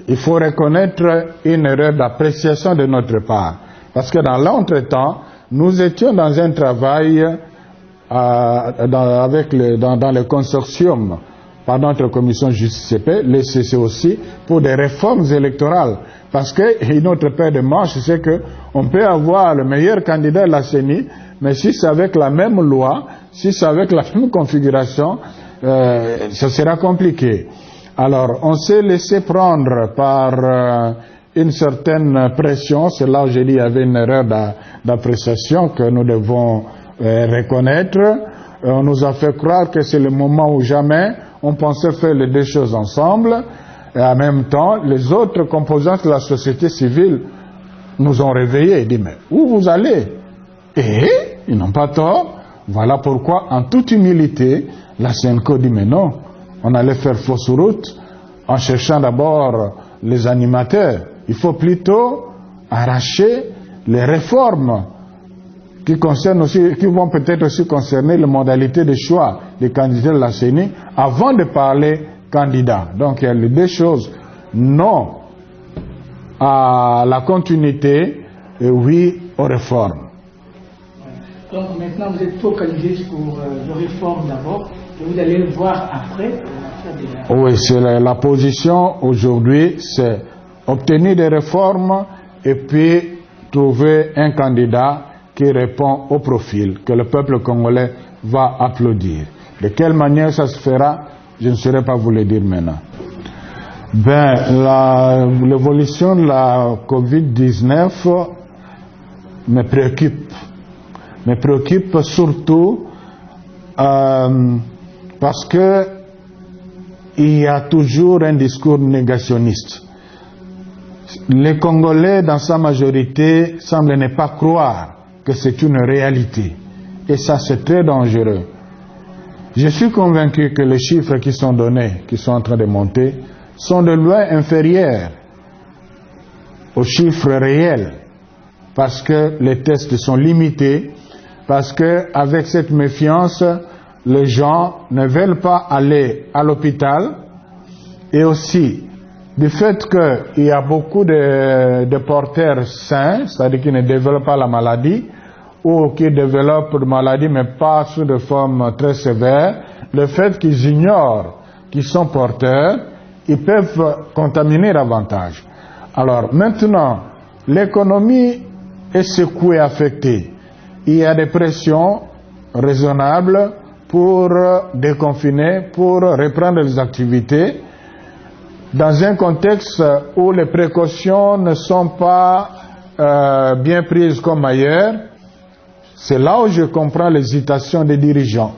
il faut reconnaître une erreur d'appréciation de notre part. Parce que dans l'entretemps, nous étions dans un travail dans le consortium par notre commission justice et paix, le CC aussi, pour des réformes électorales. Parce que notre paire de manches, c'est qu'on peut avoir le meilleur candidat de la CENI, mais si c'est avec la même loi, si c'est avec la même configuration, ça sera compliqué. Alors, on s'est laissé prendre par une certaine pression. C'est là où j'ai dit qu'il y avait une erreur d'appréciation que nous devons reconnaître. On nous a fait croire que c'est le moment où jamais on pensait faire les deux choses ensemble. Et en même temps, les autres composantes de la société civile nous ont réveillés et dit, mais où vous allez? Et ils n'ont pas tort. Voilà pourquoi, en toute humilité, la CNCO dit, mais non, on allait faire fausse route en cherchant d'abord les animateurs. Il faut plutôt arracher les réformes qui vont peut-être aussi concerner les modalités de choix des candidats de la CENI avant de parler candidats. Donc il y a les deux choses. Non à la continuité et oui aux réformes. Donc maintenant vous êtes focalisé sur les réformes d'abord et vous allez le voir après. Oui, c'est la position aujourd'hui, c'est obtenir des réformes et puis trouver un candidat qui répond au profil que le peuple congolais va applaudir. De quelle manière ça se fera, je ne saurais pas vous le dire maintenant. L'évolution de la COVID-19 me préoccupe. Me préoccupe surtout parce que il y a toujours un discours négationniste. Les Congolais, dans sa majorité, semblent ne pas croire que c'est une réalité. Et ça, c'est très dangereux. Je suis convaincu que les chiffres qui sont donnés, qui sont en train de monter, sont de loin inférieurs aux chiffres réels. Parce que les tests sont limités, parce que avec cette méfiance, les gens ne veulent pas aller à l'hôpital, et aussi du fait qu'il y a beaucoup de porteurs sains, c'est-à-dire qui ne développent pas la maladie, ou qui développent la maladie mais pas sous de forme très sévère, le fait qu'ils ignorent qu'ils sont porteurs, ils peuvent contaminer davantage. Alors maintenant, l'économie est secouée, affectée. Il y a des pressions raisonnables pour déconfiner, pour reprendre les activités, dans un contexte où les précautions ne sont pas bien prises comme ailleurs. C'est là où je comprends l'hésitation des dirigeants.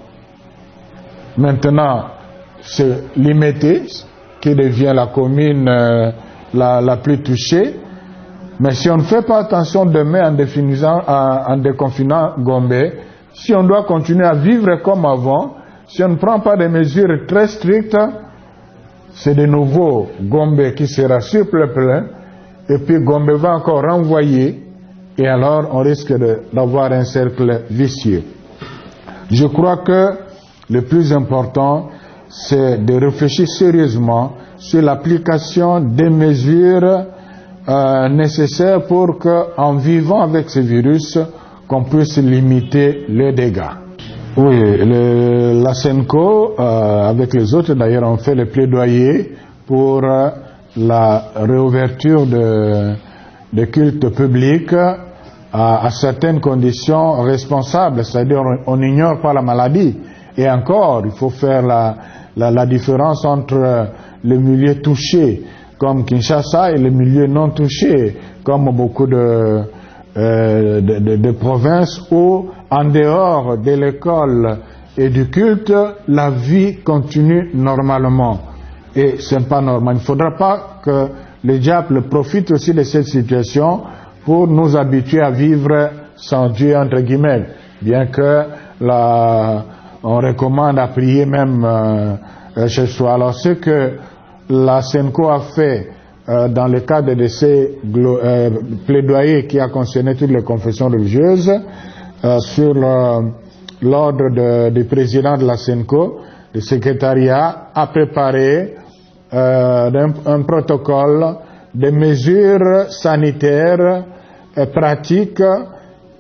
Maintenant, c'est Limete qui devient la commune la plus touchée. Mais si on ne fait pas attention demain en déconfinant Gombe, si on doit continuer à vivre comme avant, si on ne prend pas des mesures très strictes, c'est de nouveau Gombe qui sera surpeuplé, et puis Gombe va encore renvoyer, et alors on risque d'avoir un cercle vicieux. Je crois que le plus important, c'est de réfléchir sérieusement sur l'application des mesures nécessaires pour qu'en vivant avec ce virus, qu'on puisse limiter les dégâts. Oui, la CENCO, avec les autres d'ailleurs, ont fait le plaidoyer pour la réouverture de cultes publics à certaines conditions responsables, c'est-à-dire on n'ignore pas la maladie. Et encore, il faut faire la différence entre les milieux touchés, comme Kinshasa, et les milieux non touchés, comme beaucoup de provinces où, en dehors de l'école et du culte, la vie continue normalement. Et ce n'est pas normal. Il ne faudra pas que les diables profitent aussi de cette situation pour nous habituer à vivre sans Dieu, entre guillemets. Bien que on recommande à prier même chez soi. Alors ce que la CENCO a fait dans le cadre de ces plaidoyers qui a concerné toutes les confessions religieuses, sur l'ordre du président de la CENCO, le secrétariat a préparé un protocole, des mesures sanitaires pratiques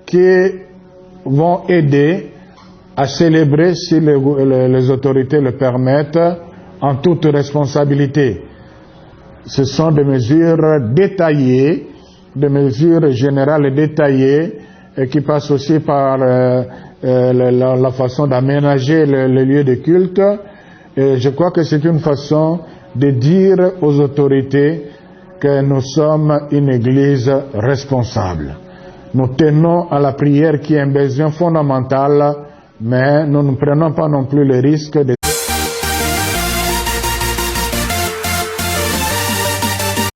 qui vont aider à célébrer, si les autorités le permettent, en toute responsabilité. Ce sont des mesures détaillées, des mesures générales détaillées, et qui passent aussi par la façon d'aménager les lieux de culte. Et je crois que c'est une façon de dire aux autorités que nous sommes une église responsable. Nous tenons à la prière qui est un besoin fondamental, mais nous ne prenons pas non plus le risque de